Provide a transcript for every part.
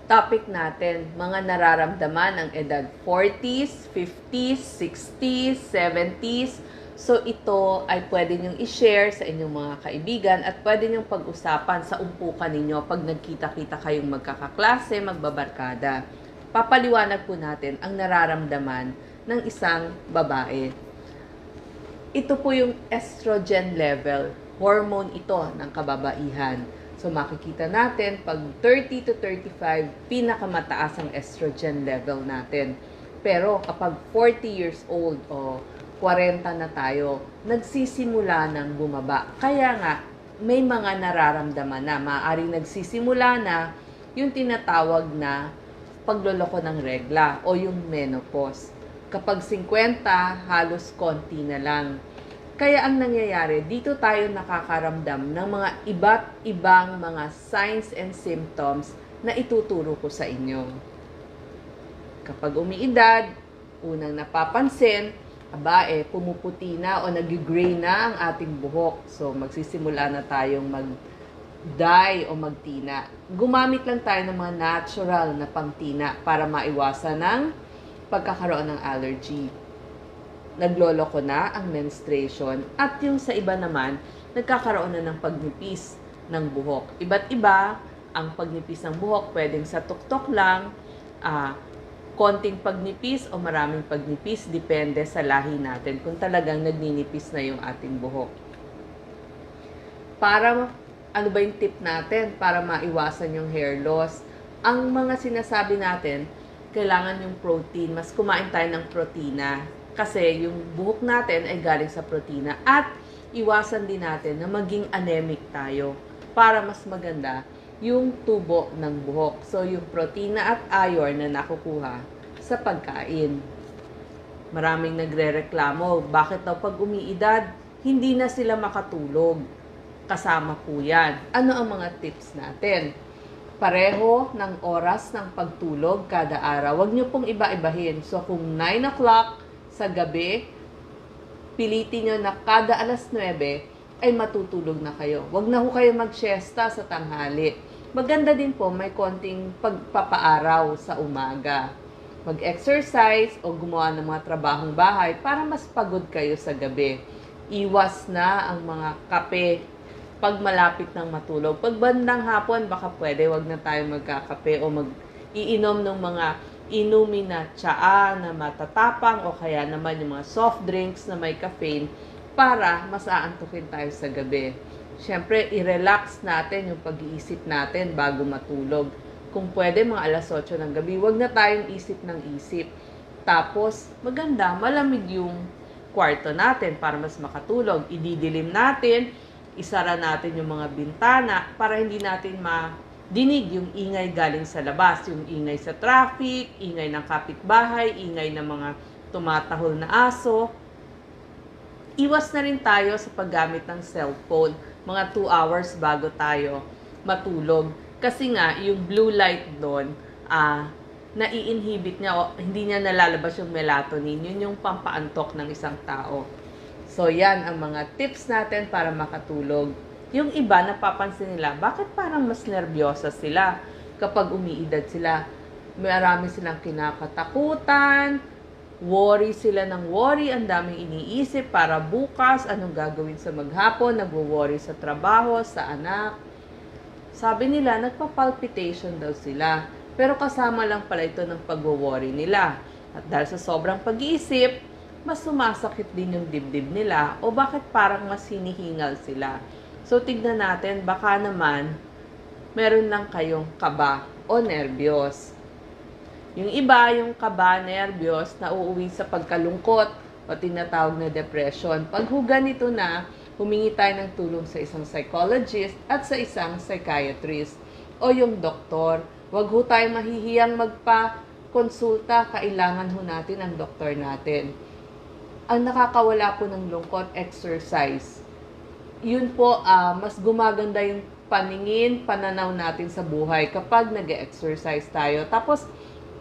Topic natin, mga nararamdaman ng edad 40s, 50s, 60s, 70s. So ito ay pwede niyong i-share sa inyong mga kaibigan at pwede niyong pag-usapan sa umpukan ninyo pag nagkita-kita kayong magkakaklase, magbabarkada. Papaliwanag po natin ang nararamdaman ng isang babae. Ito po yung estrogen level. Hormone ito ng kababaihan. So makikita natin pag 30 to 35, pinakamataas ang estrogen level natin. Pero kapag 40 years old o 40 na tayo, nagsisimula ng bumaba. Kaya nga, may mga nararamdaman na. Maaaring nagsisimula na yung tinatawag na pagloloko ng regla o yung menopause. Kapag 50, halos konti na lang. Kaya ang nangyayari, dito tayo nakakaramdam ng mga iba't ibang mga signs and symptoms na ituturo ko sa inyo. Kapag umiidad, unang napapansin, pumuputi na o nag-gray na ang ating buhok. So, magsisimula na tayong mag-dye o magtina. Gumamit lang tayo ng mga natural na pangtina para maiwasan ng pagkakaroon ng allergy. Nagloloko na ang menstruation at yung sa iba naman, nagkakaroon na ng pagnipis ng buhok. Iba't iba ang pagnipis ng buhok, pwedeng sa tuktok lang, konting pagnipis o maraming pagnipis, depende sa lahi natin kung talagang nagninipis na yung ating buhok. Ano ba yung tip natin para maiwasan yung hair loss? Ang mga sinasabi natin, kailangan yung protein, mas kumain tayo ng protina. Kasi yung buhok natin ay galing sa protina at iwasan din natin na maging anemic tayo para mas maganda yung tubo ng buhok. So yung protina at iron na nakukuha sa pagkain. Maraming nagrereklamo, bakit daw pag umiidad, hindi na sila makatulog? Kasama po yan. Ano ang mga tips natin? Pareho ng oras ng pagtulog kada araw. Huwag nyo pong iba-ibahin. So kung 9 o'clock sa gabi, pilitin nyo na kada alas 9 ay matutulog na kayo. Huwag na ho kayo mag-siesta sa tanghali. Maganda din po may konting pagpapaaraw sa umaga. Mag-exercise o gumawa ng mga trabahong bahay para mas pagod kayo sa gabi. Iwas na ang mga kape pag malapit ng matulog. Pag bandang hapon, baka pwede, wag na tayo magkakape o mag-iinom ng mga inumin na tsaa na matatapang o kaya naman yung mga soft drinks na may caffeine para mas aantukin tayo sa gabi. Siyempre, i-relax natin yung pag-iisip natin bago matulog. Kung pwede, mga alas 8 ng gabi, wag na tayong isip ng isip. Tapos, maganda, malamig yung kwarto natin para mas makatulog. Ididilim natin, isara natin yung mga bintana para hindi natin dinig yung ingay galing sa labas, yung ingay sa traffic, ingay ng kapitbahay, ingay ng mga tumatahol na aso. Iwas na rin tayo sa paggamit ng cellphone, mga 2 hours bago tayo matulog. Kasi nga, yung blue light doon, nai-inhibit niya o hindi niya nalalabas yung melatonin. Yun yung pampaantok ng isang tao. So, yan ang mga tips natin para makatulog. Yung iba, napapansin nila, bakit parang mas nervyosa sila kapag umiidad sila? Marami silang kinakatakutan, worry sila ng worry, ang daming iniisip para bukas, anong gagawin sa maghapon, nagwo-worry sa trabaho, sa anak. Sabi nila, nagpa-palpitation daw sila. Pero kasama lang pala ito ng pagwo-worry nila. At dahil sa sobrang pag-iisip, mas sumasakit din yung dibdib nila o bakit parang mas hinihingal sila. So, tignan natin, baka naman, meron lang kayong kaba o nervyos. Yung iba, yung kaba, nervyos, na uuwi sa pagkalungkot o tinatawag na depression. Pag ganito na, humingi tayo ng tulong sa isang psychologist at sa isang psychiatrist o yung doktor. Huwag ho tayo mahihiyang magpa-konsulta, kailangan ho natin ang doktor natin. Ang nakakawala po ng lungkot, exercise. Yun po, mas gumaganda yung pananaw natin sa buhay kapag nag-exercise tayo. Tapos,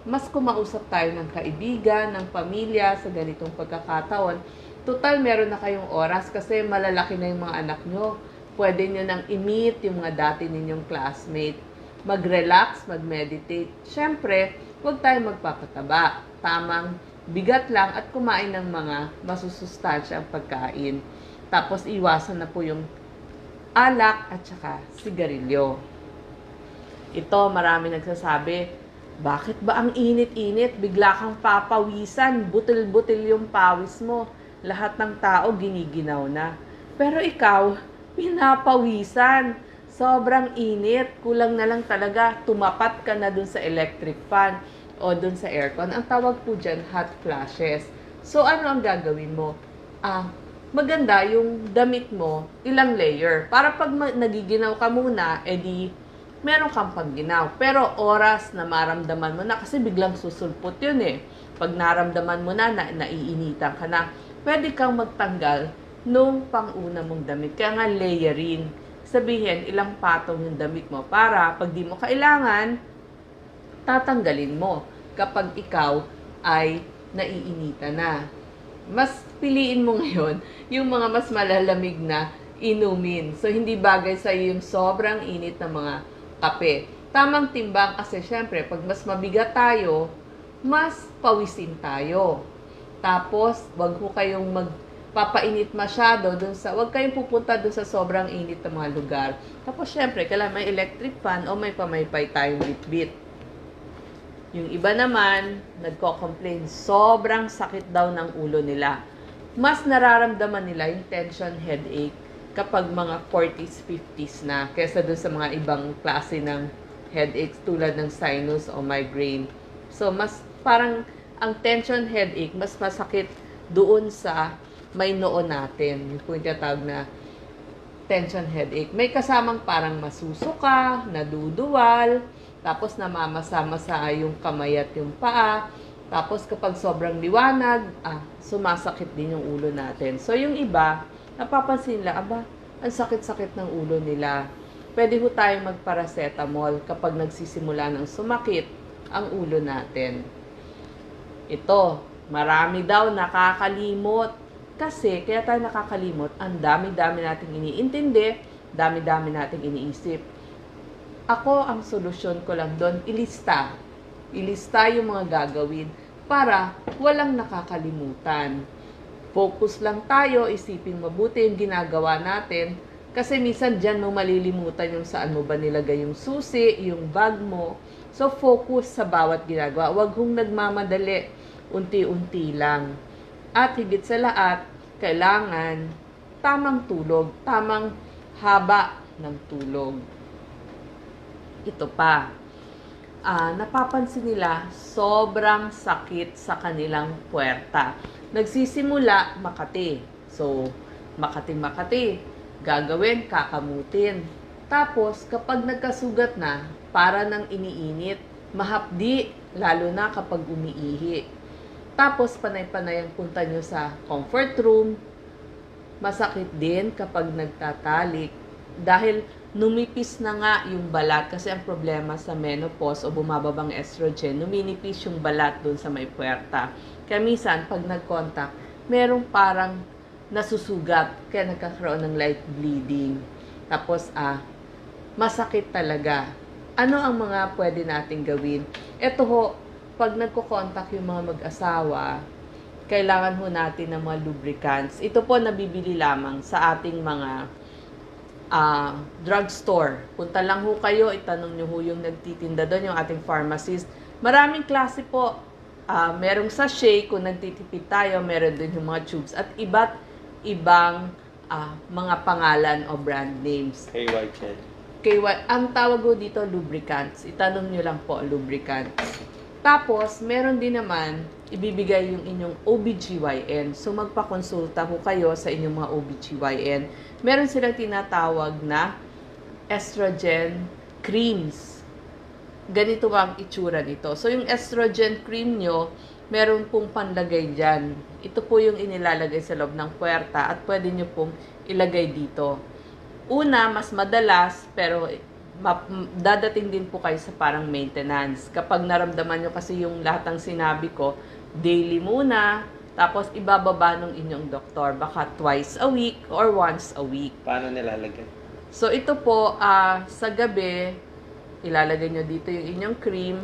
mas kumausap tayo ng kaibigan, ng pamilya sa ganitong pagkakataon. Total, meron na kayong oras kasi malalaki na yung mga anak nyo. Pwede nyo nang i-meet yung mga dati ninyong classmate. mag-relax, mag-meditate. Siyempre, huwag tayong magpapataba. Tamang bigat lang at kumain ng mga masusustansyang pagkain. Tapos iwasan na po yung alak at saka sigarilyo. Ito, marami nagsasabi, bakit ba ang init-init? Bigla kang papawisan, butil-butil yung pawis mo. Lahat ng tao giniginaw na. Pero ikaw, pinapawisan. Sobrang init. Kulang na lang talaga, tumapat ka na dun sa electric fan o dun sa aircon. Ang tawag po dyan, hot flashes. So, ano ang gagawin mo? Maganda yung damit mo, ilang layer. Para pag nagiginaw ka muna, edi meron kang pagginaw. Pero oras na maramdaman mo na, kasi biglang susulpot yun eh. Pag naramdaman mo na, naiinitan ka na, pwede kang magtanggal nung pang-una mong damit. Kaya nga layering. Sabihin, ilang patong yung damit mo para pag di mo kailangan, tatanggalin mo kapag ikaw ay naiinitan na. Mas piliin mo ngayon yung mga mas malalamig na inumin. So, hindi bagay sa yung sobrang init na mga kape. Tamang timbang kasi syempre, pag mas mabigat tayo, mas pawisin tayo. Tapos, wag ho kayong magpapainit masyado wag kayong pupunta dun sa sobrang init na mga lugar. Tapos, syempre, kailangan may electric fan o may pamaypay tayong bitbit. Yung iba naman, nagko-complain, sobrang sakit daw ng ulo nila. Mas nararamdaman nila yung tension headache kapag mga 40s, 50s na, kesa doon sa mga ibang klase ng headaches tulad ng sinus o migraine. So, mas parang ang tension headache, mas masakit doon sa may noo natin. Yung po yung tinatawag na tension headache. May kasamang parang masusuka, naduduwal, tapos namamasa-masa yung kamay at yung paa. Tapos kapag sobrang liwanag, sumasakit din yung ulo natin. So, yung iba, napapansin nila, ang sakit-sakit ng ulo nila. Pwede ho tayong magparacetamol kapag nagsisimula ng sumakit ang ulo natin. Ito, marami daw nakakalimot. Kasi, kaya tayo nakakalimot, ang dami-dami nating iniintindi, dami-dami nating iniisip. Ako, ang solusyon ko lang doon, ilista. Ilista yung mga gagawin para walang nakakalimutan. Focus lang tayo, isipin mabuti yung ginagawa natin. Kasi minsan dyan mo malilimutan yung saan mo ba nilagay yung susi, yung bag mo. So, focus sa bawat ginagawa. Huwag hong nagmamadali, unti-unti lang. At higit sa lahat, kailangan tamang tulog, tamang haba ng tulog. Ito pa, napapansin nila sobrang sakit sa kanilang puwerta. Nagsisimula Makati. So, Makati, gagawin, kakamutin. Tapos, kapag nagkasugat na, para nang iniinit, mahapdi, lalo na kapag umiihi. Tapos, panay-panay ang punta nyo sa comfort room. Masakit din kapag nagtatalik. Dahil numipis na nga yung balat kasi ang problema sa menopause o bumababang estrogen, numinipis yung balat dun sa may puwerta. Kaya minsan, pag nag-contact, merong parang nasusugat, kaya nagkakaroon ng light bleeding. Tapos, masakit talaga. Ano ang mga pwede nating gawin? Ito ho, pag nagko-contact yung mga mag-asawa, kailangan ho natin ng mga lubricants. Ito po nabibili lamang sa ating mga drugstore. Punta lang ho kayo, itanong nyo ho yung nagtitinda doon, yung ating pharmacist. Maraming klase po. Merong sachet kung nagtitipid tayo, meron din yung mga tubes at iba't ibang mga pangalan o brand names. Ang tawag ho dito lubricants. Itanong nyo lang po lubricants. Tapos, meron din naman ibibigay yung inyong OBGYN. So, magpakonsulta ho kayo sa inyong mga OBGYN. Meron silang tinatawag na estrogen creams. Ganito ang itsura nito. So, yung estrogen cream nyo, meron pong panlagay dyan. Ito po yung inilalagay sa loob ng puwerta at pwede nyo pong ilagay dito. Una, mas madalas, pero dadating din po kayo sa parang maintenance. Kapag naramdaman nyo kasi yung lahat ng sinabi ko, daily muna, tapos ibababa ng inyong doktor. Baka twice a week or once a week. Paano nilalagay? So, ito po, sa gabi, ilalagay nyo dito yung inyong cream,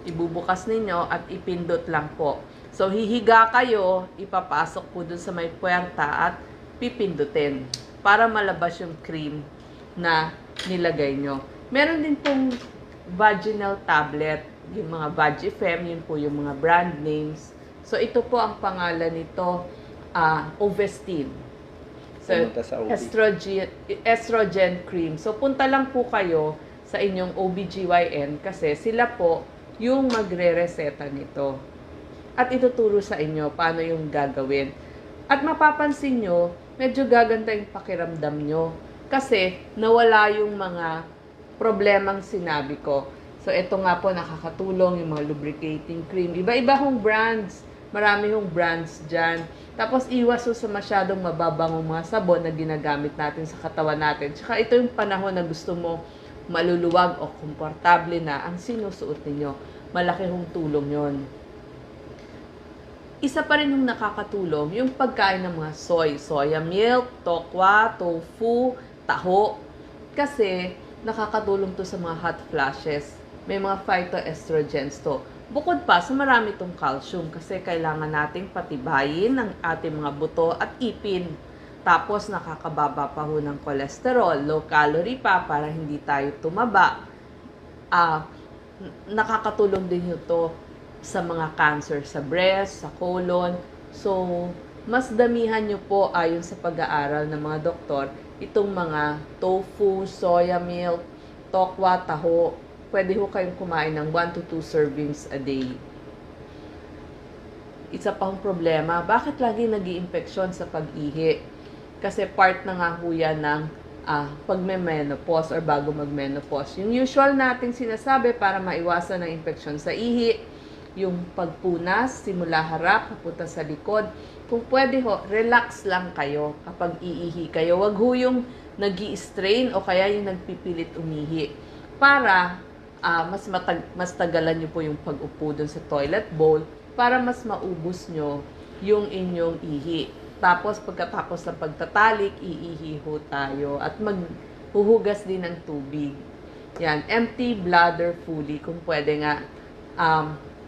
ibubukas ninyo at ipindot lang po. So, hihiga kayo, ipapasok po dun sa may puwerta at pipindutin para malabas yung cream na nilagay nyo. Meron din pong vaginal tablet, yung mga Vagifem, yun po yung mga brand names. So, ito po ang pangalan nito, Ovestin. So, estrogen cream. So, punta lang po kayo sa inyong OBGYN kasi sila po yung magre-reseta nito. At ituturo sa inyo paano yung gagawin. At mapapansin nyo, medyo gaganda yung pakiramdam nyo kasi nawala yung mga problemang sinabi ko. So, ito nga po nakakatulong yung mga lubricating cream. Iba-iba hong brands. Marami hong brands dyan. Tapos, iwas sa masyadong mababangong mga sabon na ginagamit natin sa katawan natin. Tsaka ito yung panahon na gusto mo maluluwag o komportable na ang sinusuot ninyo. Malaki hong tulong yon. Isa pa rin yung nakakatulong, yung pagkain ng mga soya milk, tokwa, tofu, taho. Kasi, nakakatulong to sa mga hot flashes. May mga phytoestrogens to. Bukod pa sa marami itong calcium kasi kailangan nating patibayin ang ating mga buto at ipin. Tapos nakakababa pa ho ng cholesterol, low calorie pa para hindi tayo tumaba. Nakakatulong din ito sa mga cancer sa breast, sa colon. So, mas damihan nyo po ayon sa pag-aaral ng mga doktor itong mga tofu, soya milk, tokwa, taho. Pwede ho kayong kumain ng 1 to 2 servings a day. Isa pang problema, bakit lagi nag-i-infeksyon sa pag-ihi? Kasi part na nga ho yan ng pagme-menopause or bago mag-menopause. Yung usual nating sinasabi para maiwasan ng infeksyon sa ihi, yung pagpunas, simula harap, papunta sa likod. Kung pwede ho, relax lang kayo kapag iihi kayo. Wag ho yung nag-i-strain o kaya yung nagpipilit umihi. Para mas tagalan nyo po yung pag-upo dun sa toilet bowl para mas maubos nyo yung inyong ihi. Tapos, pagkatapos ng pagtatalik, iihi ho tayo at maghuhugas din ng tubig. Yan, empty bladder fully, kung pwede nga,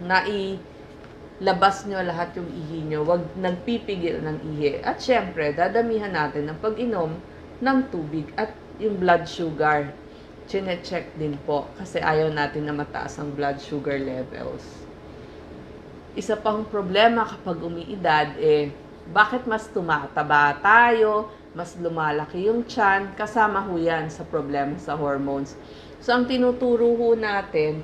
nailabas nyo lahat yung ihi nyo, wag nagpipigil ng ihi. At syempre, dadamihan natin ng pag-inom ng tubig at yung blood sugar. Chine-check din po kasi ayaw natin na mataas ang blood sugar levels. Isa pang problema kapag umiidad, bakit mas tumataba tayo, mas lumalaki yung tiyan, kasama ho yan sa problema sa hormones. So, ang tinuturo ho natin,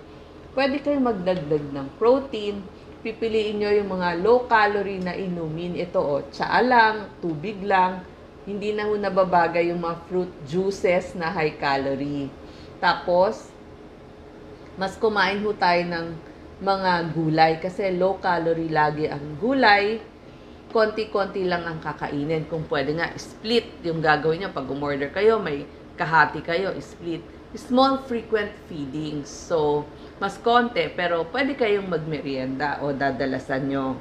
pwede kayong magdagdag ng protein, pipiliin nyo yung mga low-calorie na inumin. Ito, tsaa lang, tubig lang, hindi na ho nababagay yung mga fruit juices na high-calorie. Tapos, mas kumain ho tayo ng mga gulay kasi low-calorie lagi ang gulay. Konti-konti lang ang kakainin. Kung pwede nga, split yung gagawin nyo. Pag umorder kayo, may kahati kayo, split. Small, frequent feedings. So, mas konti, pero pwede kayong magmerienda o dadalasan nyo.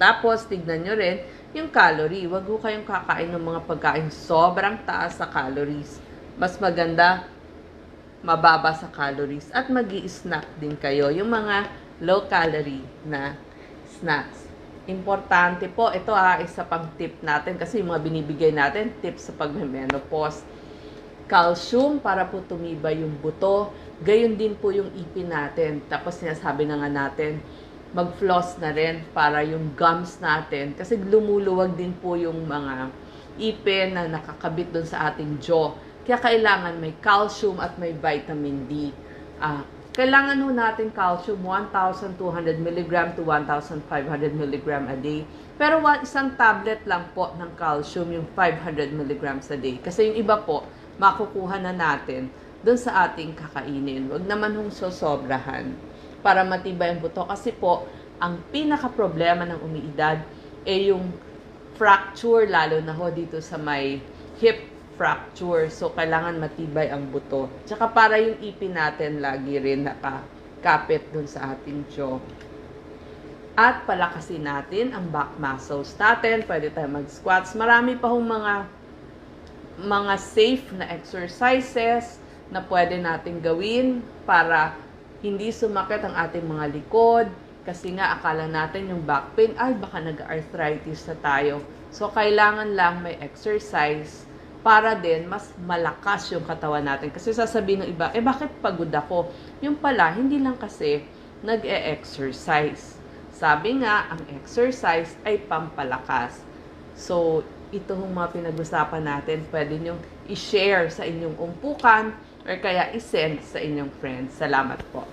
Tapos, tignan nyo rin yung calorie. Huwag ho kayong kakain ng mga pagkain sobrang taas sa calories. Mas maganda, mababa sa calories. At mag-i-snack din kayo. Yung mga low-calorie na snacks. Importante po, ito isa pang tip natin kasi yung mga binibigay natin, tips sa pag-menopause. Calcium para po tumibay yung buto. Gayon din po yung ipin natin. Tapos sinasabi na nga natin, mag-floss na rin para yung gums natin. Kasi lumuluwag din po yung mga ipin na nakakabit doon sa ating jaw. Kaya kailangan may calcium at may vitamin D. Kailangan ho natin calcium 1,200 mg to 1,500 mg a day. Pero isang tablet lang po ng calcium yung 500 mg a day. Kasi yung iba po, makukuha na natin doon sa ating kakainin. Huwag naman hong sosobrahan para matibay ang buto. Kasi po, ang pinaka-problema ng umiidad yung fracture, lalo na ho dito sa may hip fracture. So, kailangan matibay ang buto. Tsaka para yung ipin natin lagi rin nakakapit dun sa ating jaw. At palakasin natin ang back muscles natin. Pwede tayo mag-squats. Marami pa hong mga safe na exercises na pwede natin gawin para hindi sumakit ang ating mga likod. Kasi nga, akala natin yung back pain, ay baka nag-arthritis na tayo. So, kailangan lang may exercise para din mas malakas yung katawan natin. Kasi sasabihin ng iba, bakit pagod ako? Yung pala, hindi lang kasi nag-e-exercise. Sabi nga, ang exercise ay pampalakas. So, ito yung mga pinag-usapan natin, pwede nyo i-share sa inyong umpukan or kaya i-send sa inyong friends. Salamat po.